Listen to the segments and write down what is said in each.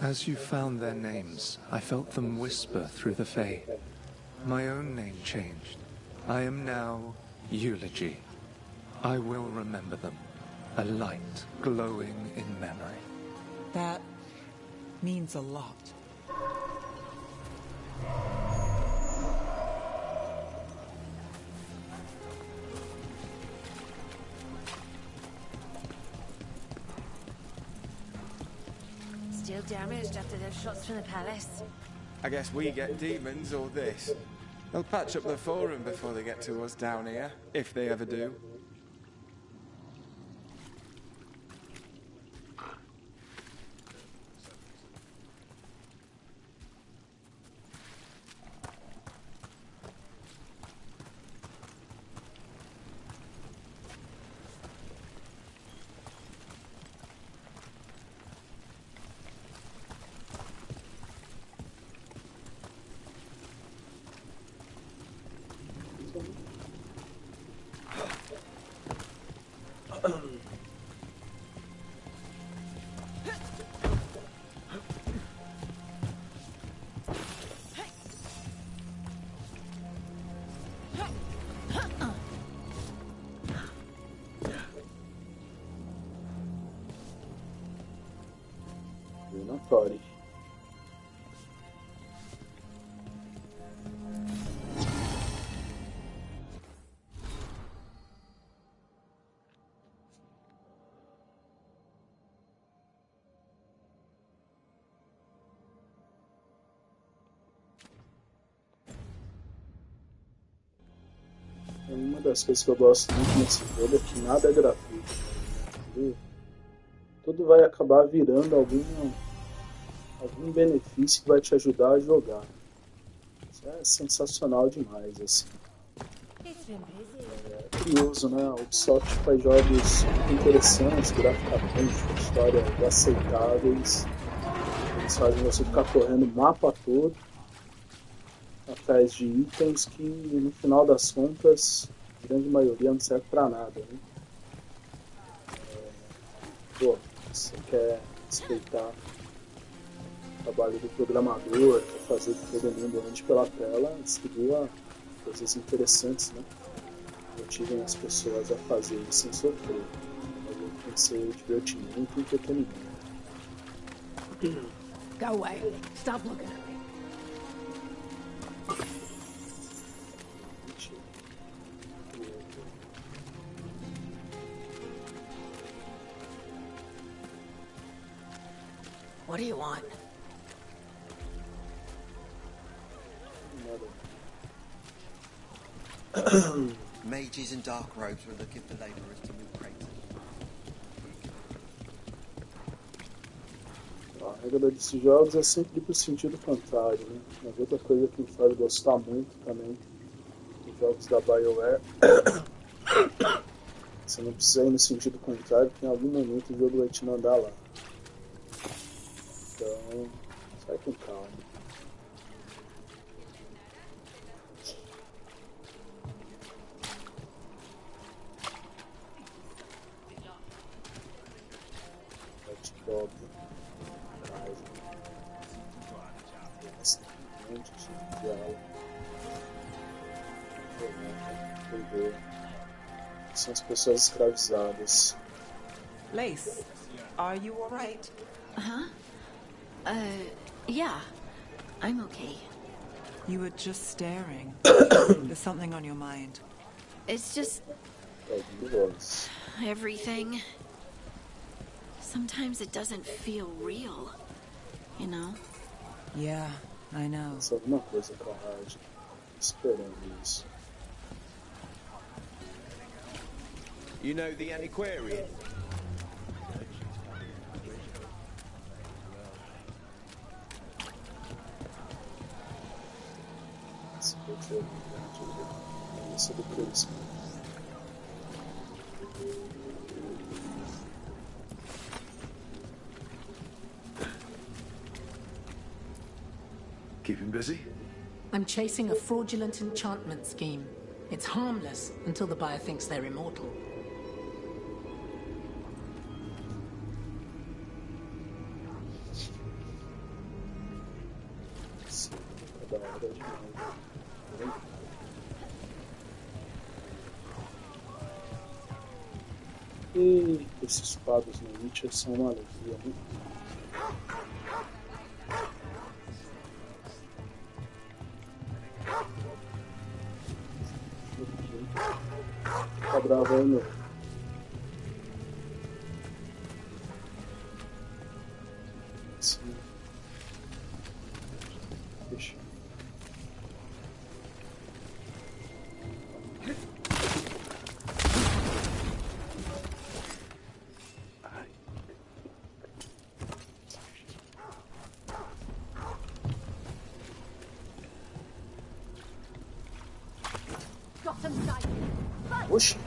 As you found their names, I felt them whisper through the Fae. My own name changed. I am now Eulogy. I will remember them. A light glowing in memory. That means a lot. Still damaged after those shots from the palace. I guess we get demons or this. They'll patch up the forum before they get to us down here, if they ever do. Sorry. Uma das coisas que eu gosto muito nesse jogo é que nada é gratuito. Entendeu? Tudo vai acabar virando algum benefício que vai te ajudar a jogar. Isso é sensacional demais, assim. É curioso, né? A Ubisoft faz jogos muito interessantes, graficamente, com histórias aceitáveis. Eles fazem você ficar correndo o mapa todo atrás de itens que, no final das contas, a grande maioria não serve pra nada, né? Pô, você quer respeitar o trabalho do programador, quer fazer que todo mundo ande pela tela, distribua coisas interessantes, né? Motivem as pessoas a fazer isso sem sofrer. Tem que ser divertimento e entretenimento. Go away. Stop looking at me. What do you want? Mages in dark robes were looking for labourers to move crates. A regra desses jogos é sempre ir pro sentido contrário, né? Mas outra coisa que me faz gostar muito também dos jogos da BioWare, você não precisa ir no sentido contrário, porque em algum momento o jogo vai te mandar lá. Então, sai com calma. Top, mais bastante diálogo. São as pessoas escravizadas. Lace, are you alright? Huh? Yeah. I'm okay. You were just staring. There's something on your mind. It's just everything. Sometimes it doesn't feel real, you know? Yeah, I know. Só alguma coisa com a rádio. Esperando isso. You know the antiquarian? Isso do Cristo. Keeping busy? I'm chasing a fraudulent enchantment scheme. It's harmless until the buyer thinks they're immortal. da hora demais. E esses quadros no Witcher são uma alegria, né? Tá bravo aí, meu. Sim. Deixa. Oxi.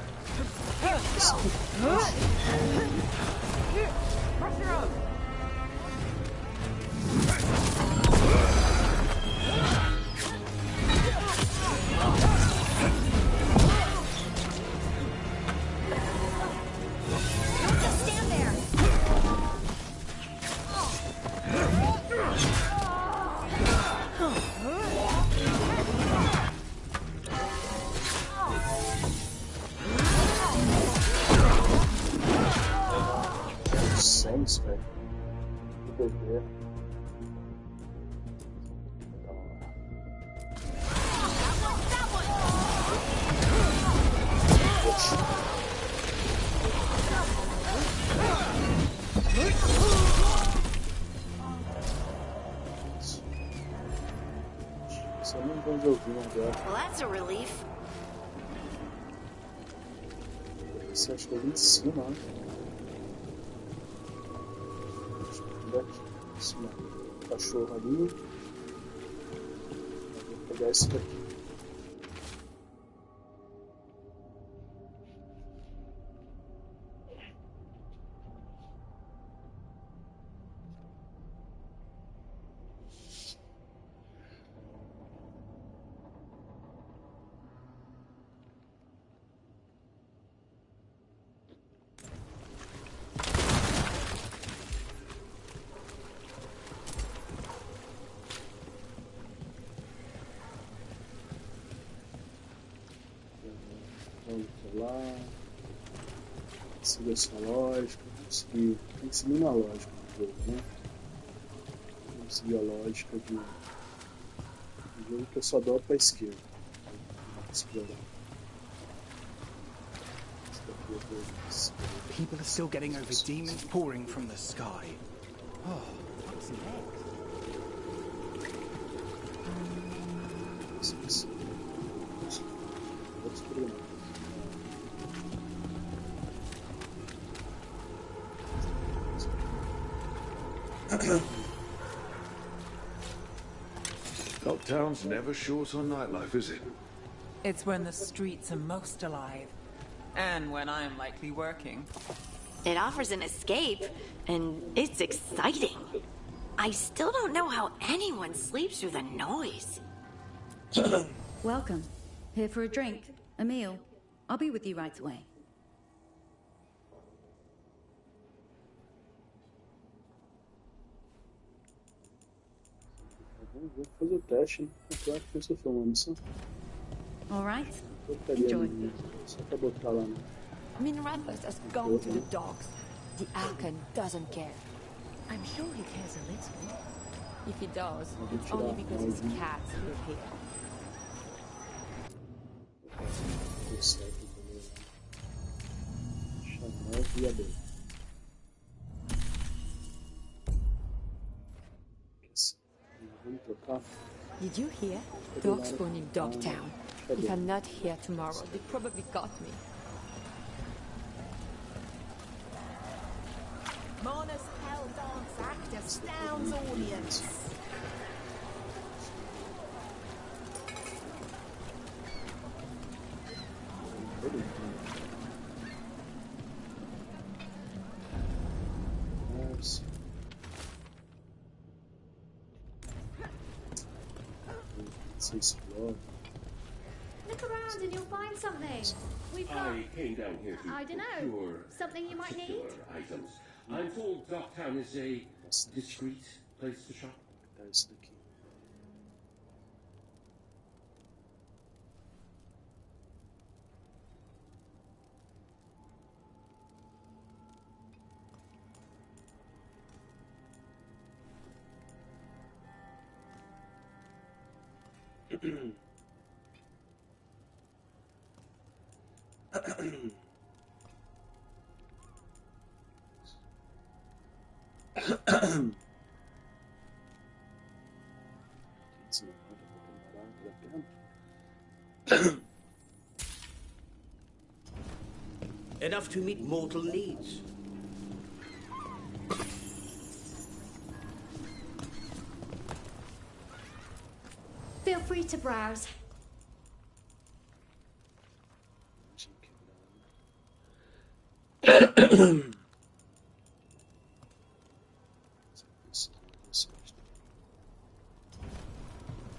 Santos, velho. Que doideira. Só não vou ouvir agora. Well, that's a relief. Você acha que é ali em cima, né? Daqui, em cima. Cachorro ali. Eu vou pegar esse daqui. Vamos lá. Seguir essa lógica. Tem que seguir uma lógica do jogo, né? Tem que seguir a lógica do jogo que eu só dobro para a esquerda. Explorar. People are still getting over demons pouring from the sky. Oh, what's next? Lockdown's never short on nightlife, is it? It's when the streets are most alive. And when I'm likely working. It offers an escape, and it's exciting. I still don't know how anyone sleeps through the noise. Welcome. Here for a drink, a meal. I'll be with you right away. Vou fazer o teste, né? Claro que isso foi uma missão. Alright. Enjoy. Só pra botar lá, né? Minrathus has gone to the dogs. The Archon doesn't care. I'm sure he cares a little. If he does, it's only because his cats live here. Did you hear? Dogs born in Dogtown. If I'm not here tomorrow, they probably got me. Mona's Hell Dance Act astounds audience. Look around and you'll find something. We've got... I came down here to I don't know. procure Something you might need? particular items. I'm told Dogtown is a discreet place to shop. Enough to meet mortal needs. Feel free to browse.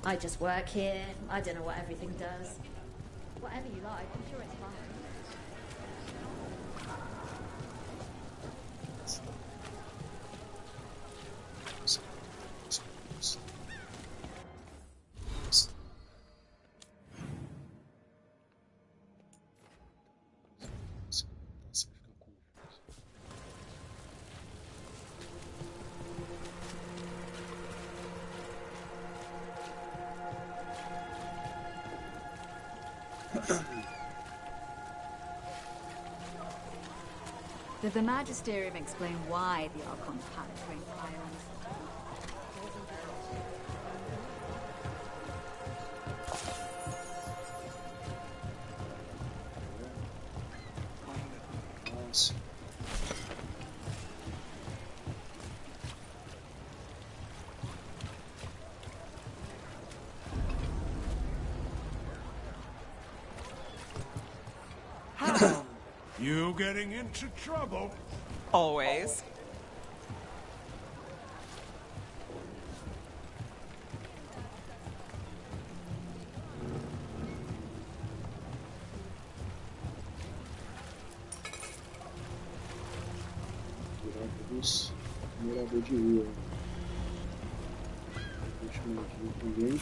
I just work here. I don't know what everything does. Whatever you like, I'm sure it's fine. Did the Magisterium explain why the Archon's palace rained fire on us? You getting into trouble? Always. Dos mirador de rua. Deixa eu ver também.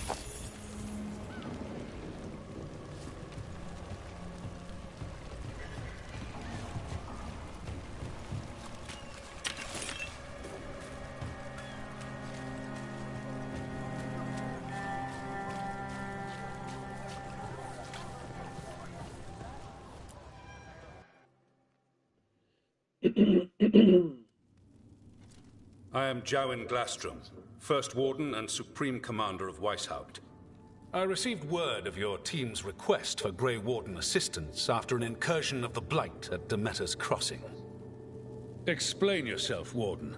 I am Jowen Glastrom, First Warden and Supreme Commander of Weishaupt. I received word of your team's request for Grey Warden assistance after an incursion of the Blight at Demeter's Crossing. Explain yourself, Warden,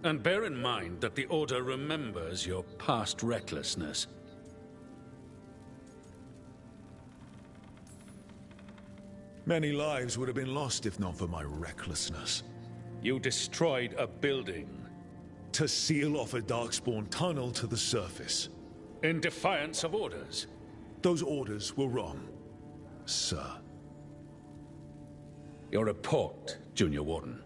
and bear in mind that the Order remembers your past recklessness. Many lives would have been lost if not for my recklessness. You destroyed a building. To seal off a Darkspawn tunnel to the surface. In defiance of orders? Those orders were wrong, sir. Your report, Junior Warden.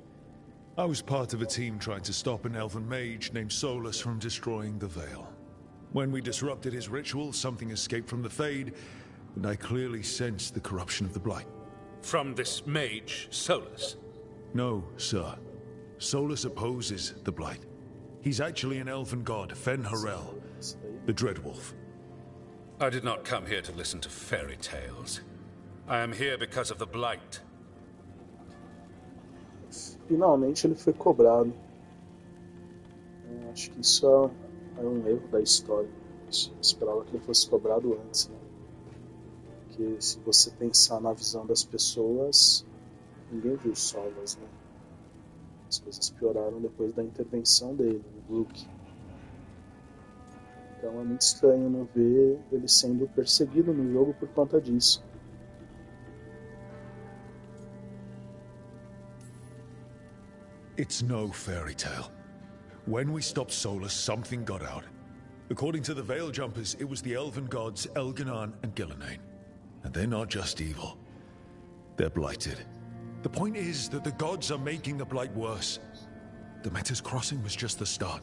I was part of a team trying to stop an elven mage named Solus from destroying the Veil. When we disrupted his ritual, something escaped from the Fade, and I clearly sensed the corruption of the Blight. From this mage, Solus? No, sir. Solus opposes the Blight. He's actually an elven god, Fen Harel, the Dreadwolf. I did not come here to listen to fairy tales. I am here because of the Blight. Finalmente ele foi cobrado. Acho que isso é um erro da história. Eu esperava que ele fosse cobrado antes, né? Porque se você pensar na visão das pessoas, ninguém viu Solas, né? As coisas pioraram depois da intervenção dele, no Brook. Então é muito estranho não ver ele sendo perseguido no jogo por conta disso. It's no fairy tale. When we stopped Solus, something got out. According to the Veil Jumpers, it was the elven gods Elganan and Gillenane. And they're not just evil. They're blighted. The point is that the gods are making the Blight worse. Demeter's Crossing was just the start.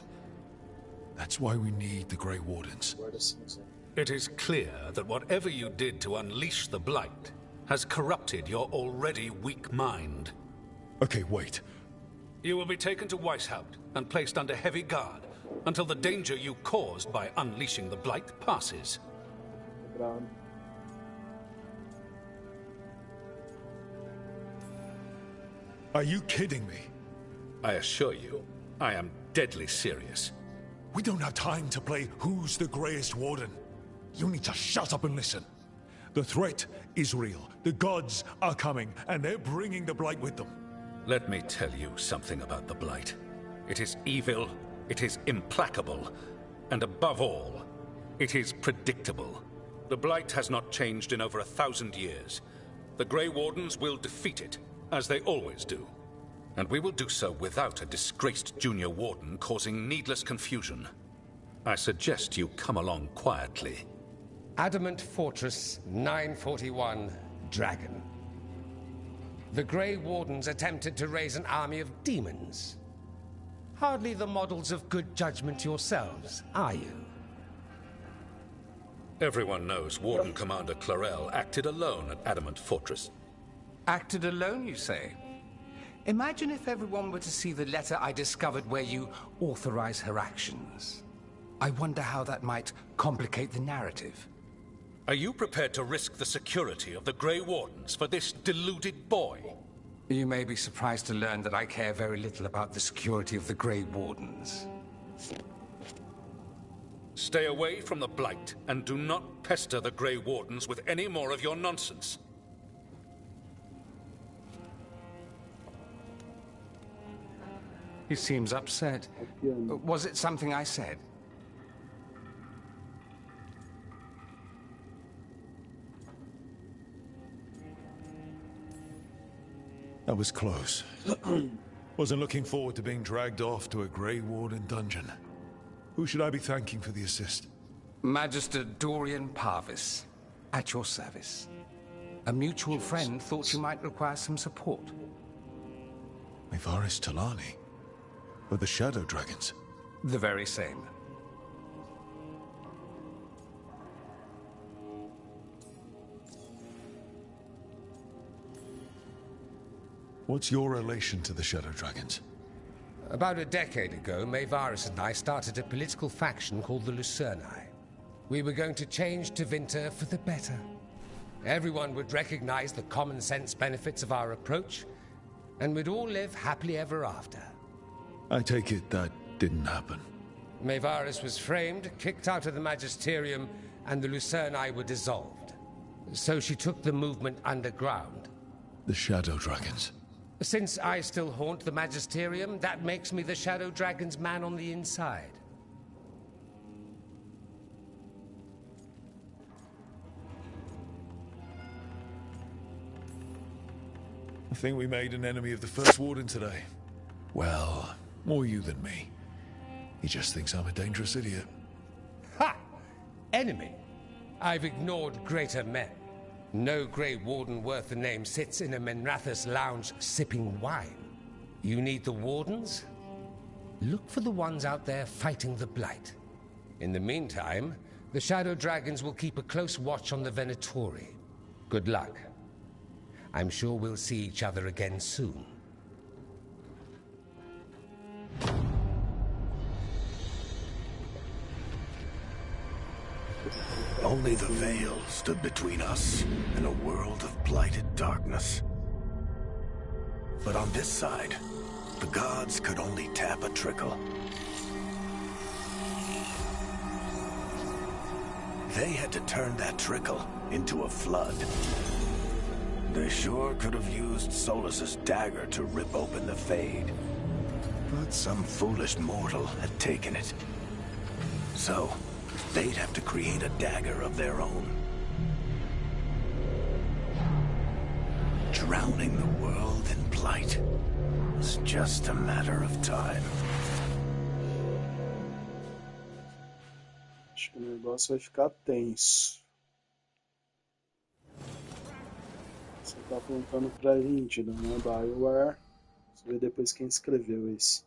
That's why we need the Grey Wardens. It is clear that whatever you did to unleash the Blight has corrupted your already weak mind. Okay, wait. You will be taken to Weishaupt and placed under heavy guard until the danger you caused by unleashing the Blight passes. sagrado. Are you kidding me? I assure you, I am deadly serious. We don't have time to play Who's the Greyest Warden. You need to shut up and listen. The threat is real. The gods are coming, and they're bringing the Blight with them. Let me tell you something about the Blight. It is evil, it is implacable, and above all, it is predictable. The Blight has not changed in over 1,000 years. The Grey Wardens will defeat it, as they always do. And we will do so without a disgraced junior warden causing needless confusion. I suggest you come along quietly. Adamant Fortress 941, Dragon. The Grey Wardens attempted to raise an army of demons. Hardly the models of good judgment yourselves, are you? Everyone knows Warden Commander Clarel acted alone at Adamant Fortress. Acted alone, you say? Imagine if everyone were to see the letter I discovered where you authorize her actions. I wonder how that might complicate the narrative. Are you prepared to risk the security of the Grey Wardens for this deluded boy? You may be surprised to learn that I care very little about the security of the Grey Wardens. Stay away from the Blight, and do not pester the Grey Wardens with any more of your nonsense. He seems upset. Was it something I said? That was close. Wasn't looking forward to being dragged off to a Grey Warden dungeon. Who should I be thanking for the assist? Magister Dorian Parvis, at your service. A mutual friend thought you might require some support. Mevaris Talani? Of the Shadow Dragons? The very same. What's your relation to the Shadow Dragons? About a decade ago, Mevaris and I started a political faction called the Lucerni. We were going to change Tevinter for the better. Everyone would recognize the common sense benefits of our approach, and we'd all live happily ever after. I take it that didn't happen. Mevaris was framed, kicked out of the Magisterium, and the Lucerni were dissolved. So she took the movement underground. The Shadow Dragons. Since I still haunt the Magisterium, that makes me the Shadow Dragon's man on the inside. I think we made an enemy of the First Warden today. Well, more you than me. He just thinks I'm a dangerous idiot. Ha! Enemy? I've ignored greater men. No Grey Warden worth the name sits in a Menrathus lounge sipping wine. You need the Wardens? Look for the ones out there fighting the Blight. In the meantime, the Shadow Dragons will keep a close watch on the Venatori. Good luck. I'm sure we'll see each other again soon. Only the veil stood between us and a world of blighted darkness. But on this side, the gods could only tap a trickle. They had to turn that trickle into a flood. They sure could have used Solus's dagger to rip open the Fade. But some foolish mortal had taken it. So, they'd have to create a dagger of their own. Drowning the world in blight was just a matter of time. Acho que o negócio vai ficar tenso. Você tá apontando pra Líndida, né? BioWare. Você vê depois quem escreveu esse.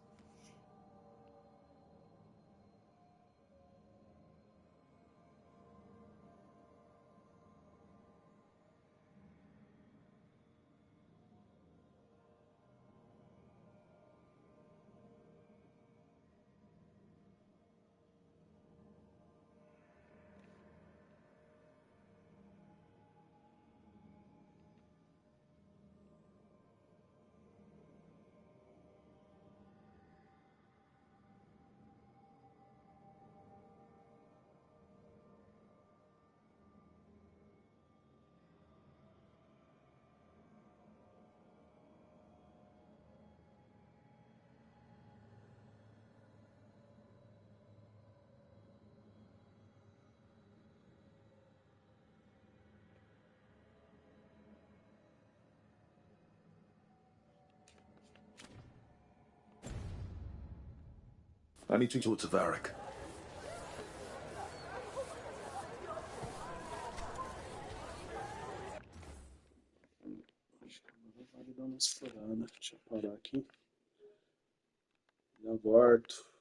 I need to talk to Varric. Vale dar uma explorada. Deixa eu parar aqui. Já volto.